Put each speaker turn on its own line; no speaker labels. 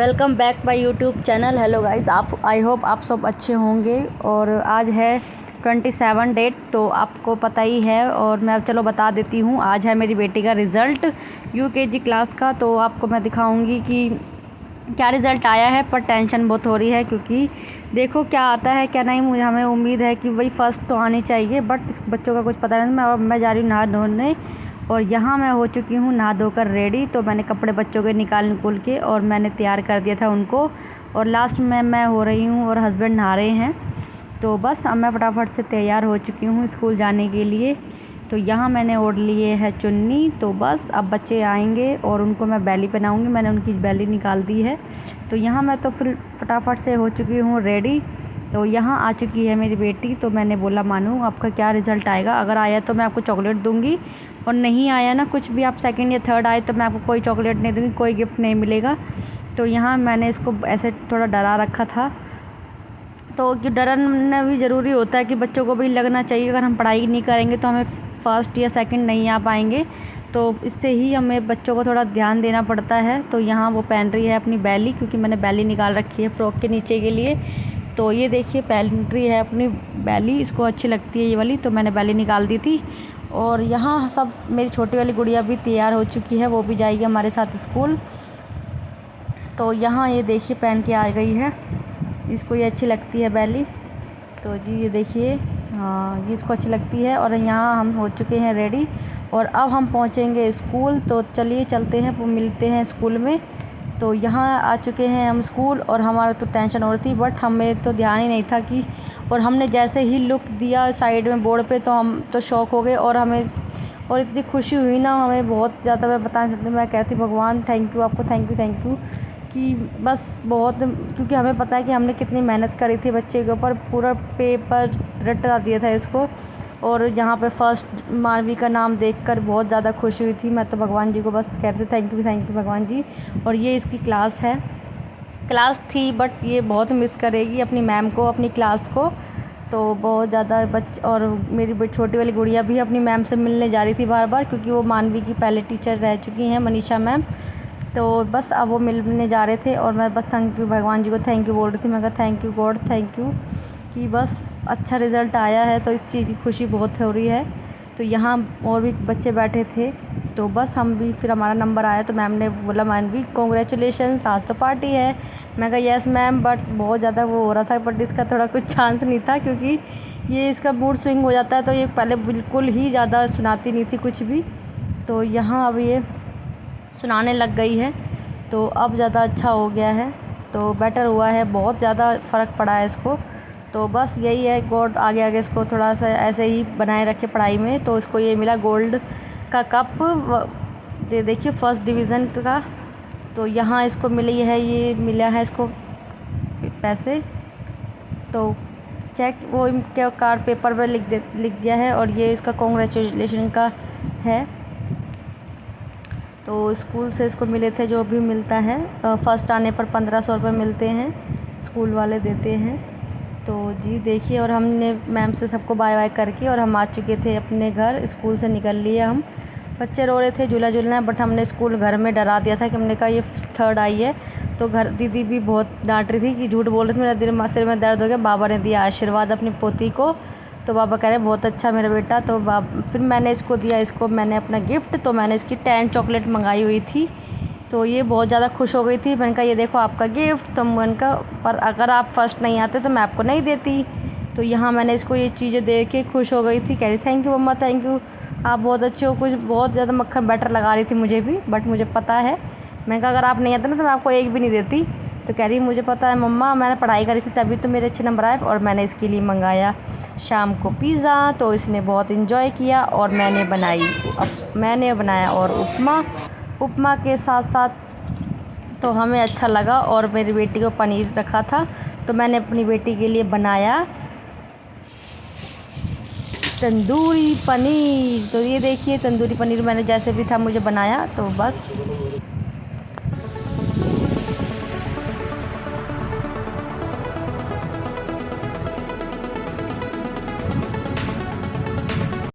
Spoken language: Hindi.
Welcome back my YouTube channel. Hello guys, आप आई होप आप सब अच्छे होंगे। और आज है 27 डेट, तो आपको पता ही है। और मैं अब चलो बता देती हूँ, आज है मेरी बेटी का रिज़ल्ट यूकेजी क्लास का। तो आपको मैं दिखाऊंगी कि क्या रिज़ल्ट आया है। पर टेंशन बहुत हो रही है क्योंकि देखो क्या आता है क्या नहीं। मुझे हमें उम्मीद है कि वही फ़र्स्ट तो आनी चाहिए, बट इस बच्चों का कुछ पता नहीं। मैं जा रही हूँ नहा धोने, और यहाँ मैं हो चुकी हूँ नहा धोकर रेडी। तो मैंने कपड़े बच्चों के निकाल के और मैंने तैयार कर दिया था उनको। और लास्ट में मैं हो रही हूँ और हस्बैंड नहा रहे हैं। तो बस अब मैं फटाफट से तैयार हो चुकी हूँ स्कूल जाने के लिए। तो यहाँ मैंने ओढ़ लिए है चुन्नी। तो बस अब बच्चे आएंगे और उनको मैं बैली पहनाऊँगी। मैंने उनकी बैली निकाल दी है। तो यहाँ मैं तो फिर फटाफट से हो चुकी हूँ रेडी। तो यहाँ आ चुकी है मेरी बेटी। तो मैंने बोला मानू आपका क्या रिज़ल्ट आएगा, अगर आया तो मैं आपको चॉकलेट दूँगी, और नहीं आया ना कुछ भी, आप सेकंड या थर्ड आए तो मैं आपको कोई चॉकलेट नहीं दूँगी, कोई गिफ्ट नहीं मिलेगा। तो यहाँ मैंने इसको ऐसे थोड़ा डरा रखा था। तो कि डराना भी ज़रूरी होता है कि बच्चों को भी लगना चाहिए, अगर हम पढ़ाई नहीं करेंगे तो हमें फर्स्ट या सेकंड नहीं आ पाएंगे। तो इससे ही हमें बच्चों को थोड़ा ध्यान देना पड़ता है। तो यहाँ वो पहन रही है अपनी बैली, क्योंकि मैंने बैली निकाल रखी है फ्रॉक के नीचे के लिए। तो ये देखिए पहन रही है अपनी बैली, इसको अच्छी लगती है ये वाली, तो मैंने बैली निकाल दी थी। और यहाँ सब मेरी छोटी वाली गुड़िया भी तैयार हो चुकी है, वो भी जाएगी हमारे साथ स्कूल। तो यहाँ ये देखिए पहन के आ गई है, इसको ये अच्छी लगती है बैली। तो जी ये देखिए, हाँ ये इसको अच्छी लगती है। और यहाँ हम हो चुके हैं रेडी, और अब हम पहुँचेंगे स्कूल। तो चलिए चलते हैं, वो मिलते हैं स्कूल में। तो यहाँ आ चुके हैं हम स्कूल, और हमारा तो टेंशन हो रही थी, बट हमें तो ध्यान ही नहीं था कि, और हमने जैसे ही लुक दिया साइड में बोर्ड पे, तो हम तो शॉक हो गए। और हमें और इतनी खुशी हुई ना, हमें बहुत ज़्यादा, मैं बता नहीं सकती। मैं कहती भगवान थैंक यू आपको, थैंक यू कि बस बहुत, क्योंकि हमें पता है कि हमने कितनी मेहनत करी थी बच्चे के ऊपर, पूरा पेपर रटा दिया था इसको। और यहाँ पे फर्स्ट मानवी का नाम देखकर बहुत ज़्यादा खुशी हुई थी। मैं तो भगवान जी को बस कह रही थी थैंक यू भगवान जी। और ये इसकी क्लास थी, बट ये बहुत मिस करेगी अपनी मैम को, अपनी क्लास को। तो बहुत ज़्यादा और मेरी छोटी वाली गुड़िया भी अपनी मैम से मिलने जा रही थी बार बार, क्योंकि वो मानवी की पहले टीचर रह चुकी हैं, मनीषा मैम। तो बस अब वो मिलने जा रहे थे, और मैं बस थैंक यू भगवान जी को थैंक यू बोल रही थी। मैं कहा thank you God, thank you कि बस अच्छा रिज़ल्ट आया है, तो इस चीज़ की खुशी बहुत हो रही है। तो यहाँ और भी बच्चे बैठे थे, तो बस हम भी, फिर हमारा नंबर आया तो मैम ने बोला मानवी कॉन्ग्रेचुलेशंस, आज तो पार्टी है। मैं कहा यस मैम, बट बहुत ज़्यादा वो हो रहा था, बट इसका थोड़ा कुछ चांस नहीं था, क्योंकि ये इसका मूड स्विंग हो जाता है। तो ये पहले बिल्कुल ही ज़्यादा सुनाती नहीं थी कुछ भी, तो यहाँ अब ये सुनाने लग गई है। तो अब ज़्यादा अच्छा हो गया है, तो बेटर हुआ है, बहुत ज़्यादा फ़र्क पड़ा है इसको। तो बस यही है, गॉड आगे आगे इसको थोड़ा सा ऐसे ही बनाए रखे पढ़ाई में। तो इसको ये मिला गोल्ड का कप, ये देखिए फर्स्ट डिवीज़न का। तो यहाँ इसको मिली है, ये मिला है इसको पैसे। तो चेक वो इनके कार्ड पेपर पर लिख दिया है, और ये इसका कॉन्ग्रेचुलेशन का है। तो स्कूल से इसको मिले थे, जो भी मिलता है फर्स्ट आने पर 1500 रुपये मिलते हैं, स्कूल वाले देते हैं। तो जी देखिए, और हमने मैम से सबको बाय बाय करके, और हम आ चुके थे अपने घर, स्कूल से निकल लिए हम। बच्चे रो रहे थे झूला झूलना है, बट हमने स्कूल घर में डरा दिया था कि हमने कहा ये थर्ड आई है। तो घर दीदी भी बहुत डांट रही थी कि झूठ बोल रही थी, मेरा सिर में दर्द हो गया। बाबा ने दिया आशीर्वाद अपनी पोती को, तो बाबा कह रहे बहुत अच्छा मेरा बेटा। तो फिर मैंने इसको दिया, इसको मैंने अपना गिफ्ट, तो मैंने इसकी 10 चॉकलेट मंगाई हुई थी। तो ये बहुत ज़्यादा खुश हो गई थी। मैंने कहा ये देखो आपका गिफ्ट। तो मैंने कहा पर अगर आप फर्स्ट नहीं आते तो मैं आपको नहीं देती। तो यहाँ मैंने इसको ये चीज़ें दे के खुश हो गई थी, कह रही थैंक यू मम्मा, थैंक यू, आप बहुत अच्छे हो। कुछ बहुत ज़्यादा मक्खन बैटर लगा रही थी मुझे भी, बट मुझे पता है। मैंने कहा अगर आप नहीं आते ना तो मैं आपको एक भी नहीं देती। तो कह रही मुझे पता है मम्मा, मैंने पढ़ाई करी थी तभी तो मेरे अच्छे नंबर आए। और मैंने इसके लिए मंगाया शाम को पिज़्ज़ा, तो इसने बहुत इन्जॉय किया। और मैंने बनाया और उपमा के साथ साथ तो हमें अच्छा लगा। और मेरी बेटी को पनीर रखा था, तो मैंने अपनी बेटी के लिए बनाया तंदूरी पनीर। तो ये देखिए तंदूरी पनीर मैंने जैसे भी था मुझे बनाया। तो बस